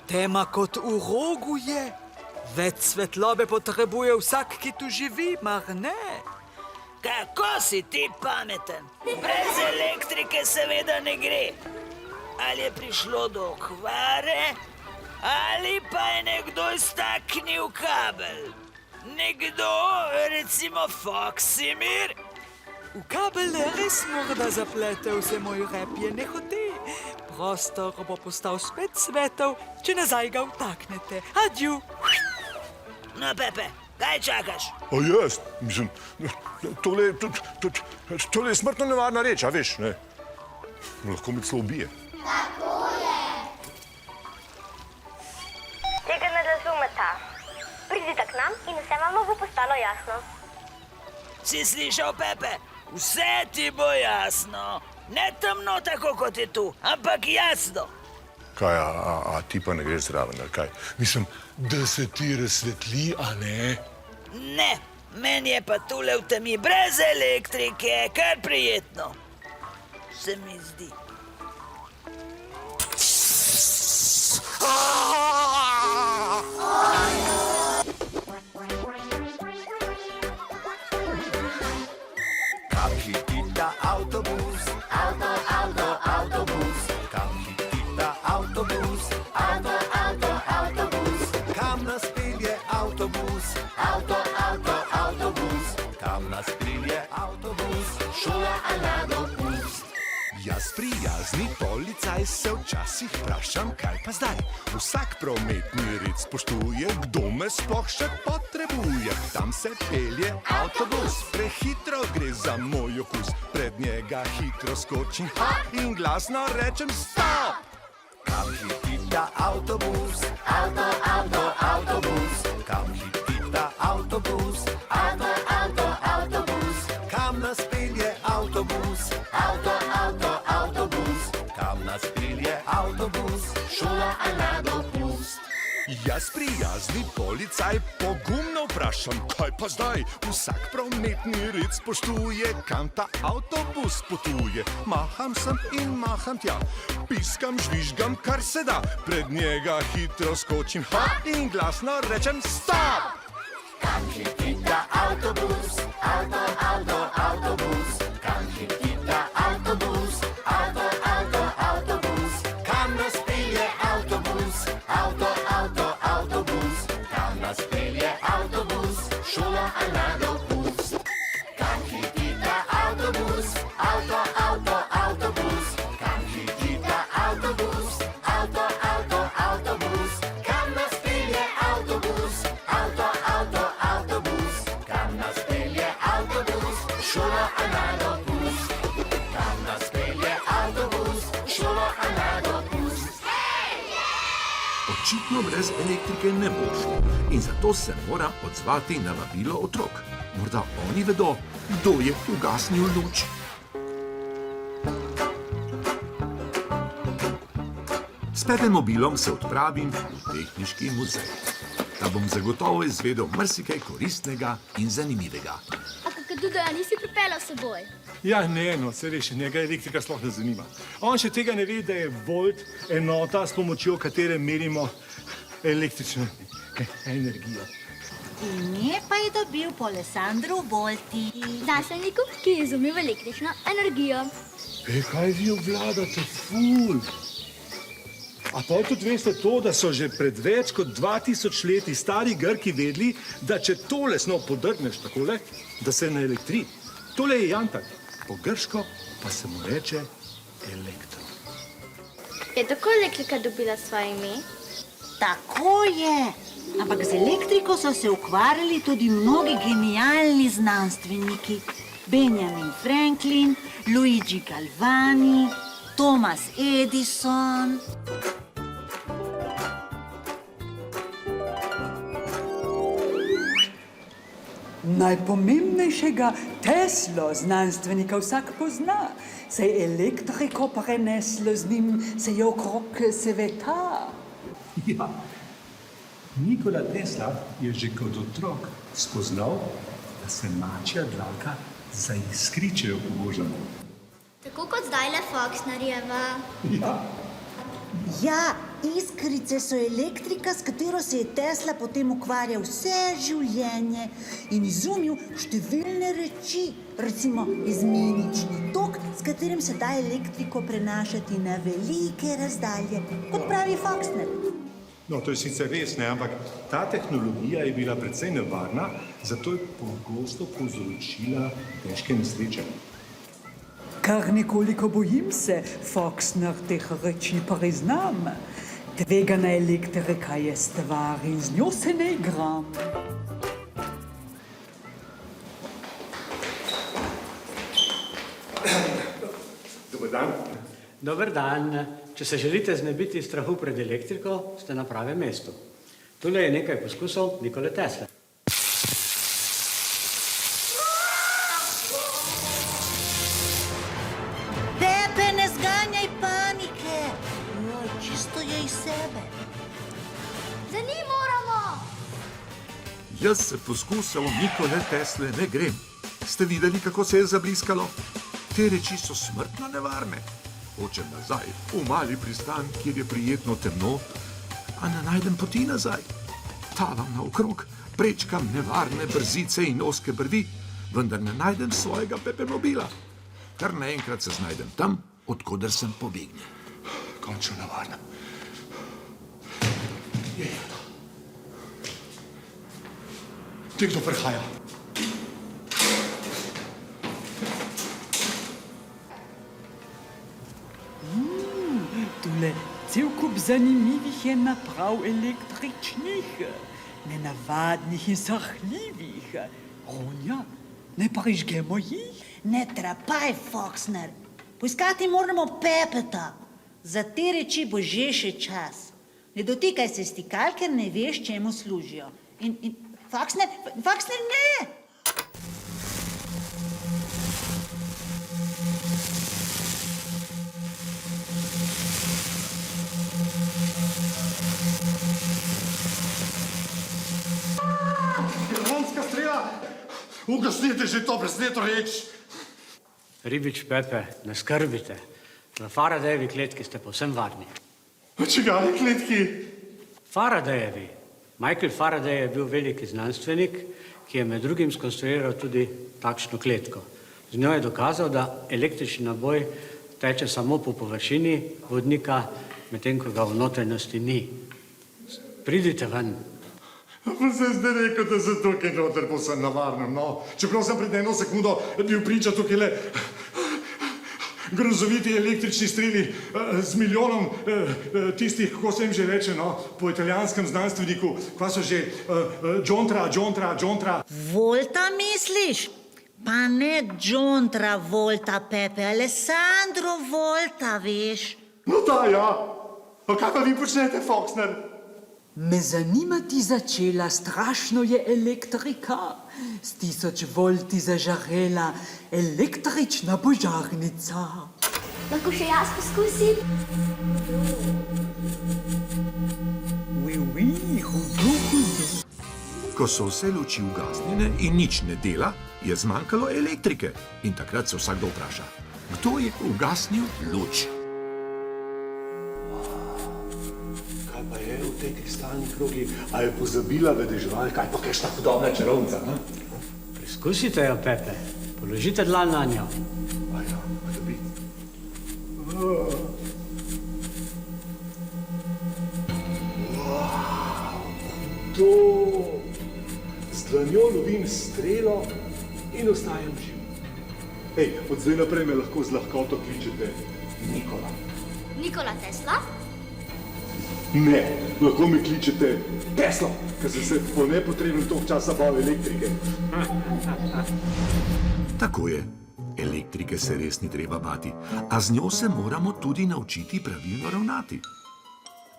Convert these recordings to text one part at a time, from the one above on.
Tema kot v rogu je. Več svetlobe potrebuje vsak, ki tu živi, mar ne? Kako si ti pameten? Brez elektrike seveda ne gre. Ali je prišlo do okvare, ali pa je nekdo iztaknil kabel. Nekdo, recimo Foksimir. V kabel res morda zaplete vse moj rep je nehote. Prostor bo postal spet svetov, če nazaj ga vtaknete. Adju! No, Pepe, kaj čakaš? A jaz? Mislim, tole je smrtno nevarna reč, a veš, ne? Lahko me celo ubije. Tega ne razumeta. Pridite k nam in vse vam bo postalo jasno. Si slišal, Pepe? Vse ti bo jasno. Ne temno tako, kot je tu, ampak jasno. Kaj, a ti pa ne greš zraven, ali kaj? Mislim, da se ti razsvetli, a ne? Ne, meni je pa tule v temi brez elektrike kar prijetno. Se mi zdi. Kam hitita avtobus, avtobus. Kam hitita avtobus, avtobus. Kam nas pelje avtobus, avtobus. Kam nas pelje avtobus, šola a na dopust. Jaz prijazni policaj se včasih vprašam, kaj pa zdaj? Vsak prometni red spoštuje, kdo me sploh še potrebuje. Tam se pelje avtobus, prehitro gre za moj okus. Pred njega hitro skočim in glasno rečem stop! Kam hitita avtobus, avtobus. Kam hitita avtobus, avtobus. Kam nas pelje avtobus, avtobus. Kam nas pelje avtobus, šola a na dopust. Jaz prijazni policaj pogumno vprašam, kaj pa zdaj? Vsak prometni red spoštuje, kam ta avtobus potuje. Maham sem in maham tja, piskam, žvižgam, kar se da. Pred njega hitro skočim in glasno rečem stop! Kam hitita avtobus, avtobus. Kam hitita avtobus, avtobus. Kam nas pelje avtobus, avtobus. Kam nas pelje avtobus, šola a na dopust. Kam hitita avtobus, avtobus. Kam hitita avtobus, avtobus. Kam nas pelje avtobus, avtobus. Kam nas pelje avtobus, šola a na dopust. Kam nas pelje avtobus, šola a na dopust. Očitno brez elektrike ne bo šlo in zato se moram odzvati na vabilo otrok. Morda oni vedo, kdo je ugasnil luč. S Pepem mobilom se odpravim v tehniški muzej. Da bom zagotovo izvedel marsikaj koristnega in zanimivega. A Kakaduda, nisi pripeljal s seboj? Ja, ne, no, se veš, njega elektrika sploh ne zanima. On še tega ne ve, da je volt enota, s pomočjo katere merimo električno energijo. Ime pa je dobil po Alessandru Volti. Znanstveniku, ki je izumil električno energijo. Kaj vi obvladate, ful? A pa tudi veste to, da so že pred več kot 2000 leti stari Grki vedeli, da če tole snov podrgneš takole, da se naelektri. Tole je jantak, po grško pa se mu reče elektro. Je tako elektrika dobila svoje ime? Tako je. Ampak z elektriko so se ukvarjali tudi mnogi genialni znanstveniki. Benjamin Franklin, Luigi Galvani, Thomas Edison. Najpomembnejšega Teslo znanstvenika vsak pozna. Se je elektriko preneslo z njim, se je okrog sveta. Ja, Nikola Tesla je že kot otrok spoznal, da se mačja dlaka zaiskri, če jo pobožamo. Tako kot zdaj le Foxnerjeva. Ja. Ja, Iskrice so elektrika, s katero se je Tesla potem ukvarjal vse življenje in izumil številne reči, recimo izmenični tok, s katerim se da elektriko prenašati na velike razdalje, kot pravi Foxner. No, to je sicer res, ne, ampak ta tehnologija je bila precej nevarna, zato je pogosto povzročila težke nesreče. Kar nekoliko bojim se, Foxner, teh reči priznam. Tvegana elektrika je stvar in z njo se ne igra. Dobar dan. Dober dan. Če se želite znebiti strahu pred elektriko, ste na pravem mestu. Tule je nekaj poskusov Nikole Tesle. Pepe, ne zganjaj panike! Joj, čisto je iz sebe. Za njim moramo! Jaz se poskusov Nikole Tesle ne grem. Ste videli, kako se je zabliskalo? Te reči so smrtno nevarne. Hočem nazaj, v mali pristan, kjer je prijetno temno, a ne najdem poti nazaj. Tavam naokrog, prečkam nevarne brzice in ozke brvi, vendar ne najdem svojega Pepe mobila. Kar naenkrat se znajdem tam, odkoder sem pobegnil. Končno nevarno. Je. Te kdo prihaja? Tule cel kup zanimivih je naprav električnih, nenavadnih in sahljivih. Ronja, ne prižgemo jih? Ne trapaj, Foxner. Poiskati moramo Pepeta. Za te reči bo že še čas. Ne dotikaj se stikal, ker ne veš, čemu služijo. In Foxner, ne! Iranska strela! Ugasnite že to presneto reč! Ribič Pepe, ne skrbite. V Faradayevi kletki ste povsem varni. Čigavi kletki? Faradayevi. Michael Faraday je bil veliki znanstvenik, ki je med drugim skonstruiral tudi takšno kletko. Z njo je dokazal, da električni naboj teče samo po površini vodnika, medtem ko ga v notranjosti ni. Pridite ven. Pa se zdaj rekel, da se tukaj noter posem na varnem, no. Čeprav sem pred eno sekundo bil priča tukaj le grozoviti električni streli z milijonom tistih, kako se jim že reče, no, po italijanskem znanstveniku, kva so že, John. Volta misliš? Pa ne John Travolta, Pepe, Alessandro Volta, veš. No da, ja. Pa kaj pa vi počnete, Foxner? Me zanimati začela, strašno je elektrika. S 1000 volti zažarela električna požarnica. Lahko še jaz poskusim? Hudo. Ko so vse luči ugasnjene in nič ne dela, je zmanjkalo elektrike. In takrat se vsakdo vpraša, kdo je ugasnil luč? Kaj pa je v tej kristalni krogi? A je pozabila vedeževalka? Ali pa kakšna hudobna čarovnica? Preskusite jo, Pepe. Položite dlan na njo. Aja, da bi. To. Z dlanjo lovim strelo in ostajam živ. Hej, od zdaj naprej me lahko z lahkoto kličete Nikola. Nikola Tesla? Ne, lahko me kličete Tesla, ker sem se po nepotrebnem toliko časa bal elektrike. Tako je. Elektrike se res ni treba bati, a z njo se moramo tudi naučiti pravilno ravnati.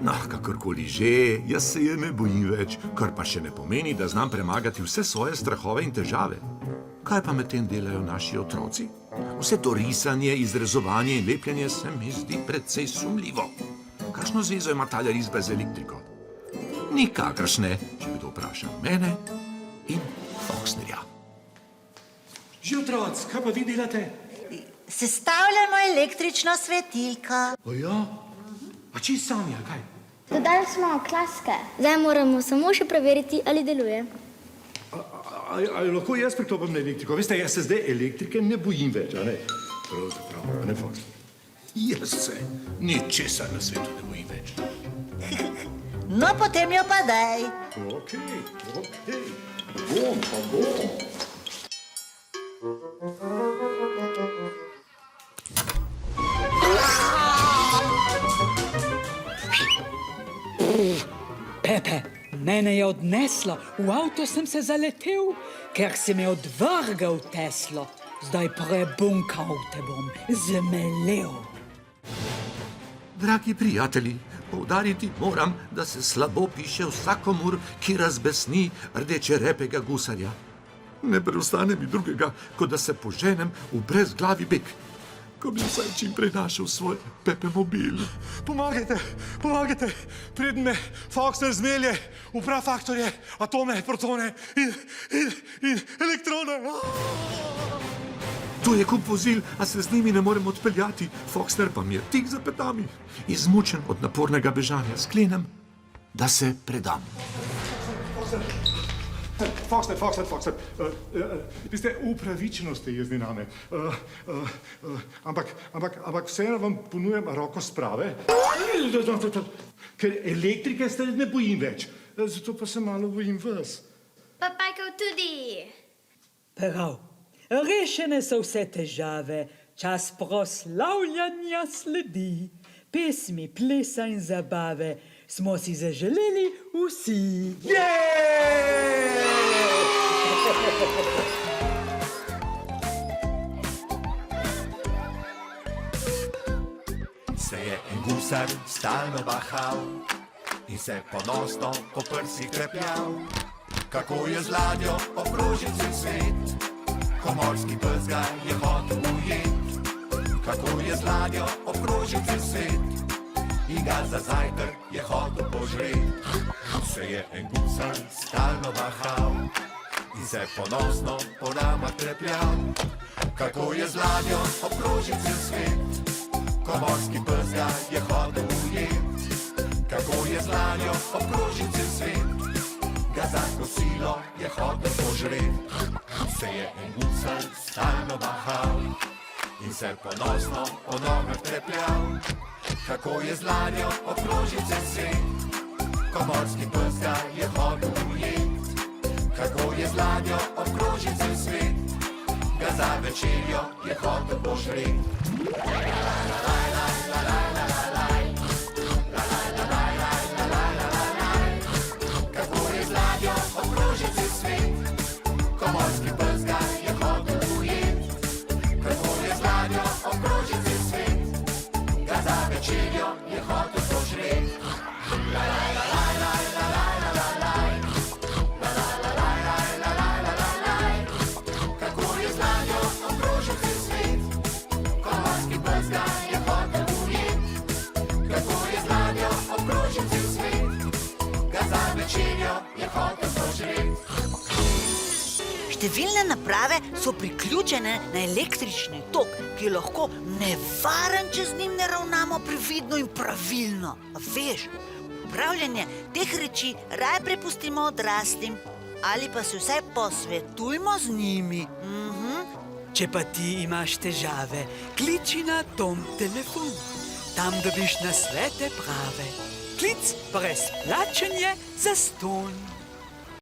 No, kakorkoli že, jaz se je ne bojim več, kar pa še ne pomeni, da znam premagati vse svoje strahove in težave. Kaj pa medtem delajo naši otroci? Vse to risanje, izrezovanje in lepljenje se mi zdi precej sumljivo. Kakšno zvezo ima ta risba z elektriko? Nikakršne, če kdo vpraša mene in Foxnerja. Živ, otroc, kaj pa vi delate? Sestavljamo električno svetilko. O ja? A čisto sami, ali kaj? Dodali smo klaske. Zdaj moramo samo še preveriti, ali deluje. Ali lahko jaz priklopim na elektriko? Veste, jaz se zdaj elektrike ne bojim več, a ne? Pravzaprav, a ne, Fox? Jaz se ničesar na svetu ne bojim več. No, potem jo pa daj. Okej. Bom, pa bom. Pepe, mene je odneslo, v avto sem se zaletel, ker si me odvrgal, Teslo. Zdaj prebunkal te bom, zmelel. Dragi prijatelji, poudariti moram, da se slabo piše vsakomur, ki razbesni rdečerepega gusarja. Ne preostane mi drugega, kot da se poženem v brezglavi beg, ko bi vsaj čim prej našel svoj Pepe mobil. Pomagajte, preden me Foxner zmelje v prafaktorje, atome, protone in elektrone. Tu je kup vozil, a se z njimi ne morem odpeljati. Foxner pa mi je tik za petami. Izmučen od napornega bežanja, sklenem, da se predam. Foxner, veste, upravičeno ste jezni name. Ampak vseeno vam ponujam roko sprave, ker elektrike se ne bojim več. Zato pa se malo bojim vas. Pa Pajkov tudi. Prav, rešene so vse težave, čas proslavljanja sledi. Pesmi, plesa in zabave smo si zaželeli vsi. Se je en gusar stalno bahal in se ponosno po prsih trepljal, kako je z ladjo obkrožil cel svet, ko morski pes ga je hotel ujet. Kako je z ladjo obkrožil cel svet in ga za zajtrk je hotel požret. Se je en gusar stalno bahal in se ponosno po nama trepljal, kako je z ladjo obkrožil cel svet, ko morski pes ga je hotel ujet. Kako je z ladjo obkrožil cel svet, ga za kosilo je hotel požret. Se je en gusar stalno bahal in se ponosno po nogah trepljal, kako je z ladjo obkrožil cel svet, ko morski pes ga je hotel ujet. Kako je z ladjo obkrožil cel svet, ga za večerjo je hotel požret. Kako je z ladjo obkrožil cel svet, ko morski pes ga je hotel ujet. Kako je z ladjo obkrožil cel svet, ga za večerjo je hotel požret. Kako je z ladjo obkrožil cel svet, ko morski pes ga je hotel ujet. Kako je z ladjo obkrožil cel svet, ga za večerjo je hotel požret. Številne naprave so priključene na električni tok, ki je lahko nevaren, če z njim ne ravnamo previdno in pravilno. A veš, upravljanje teh reči raje prepustimo odraslim ali pa se vsaj posvetujmo z njimi. Če pa ti imaš težave, kliči na Tom telefon. Tam dobiš nasvete prave. Klic brez plačanja zastonj.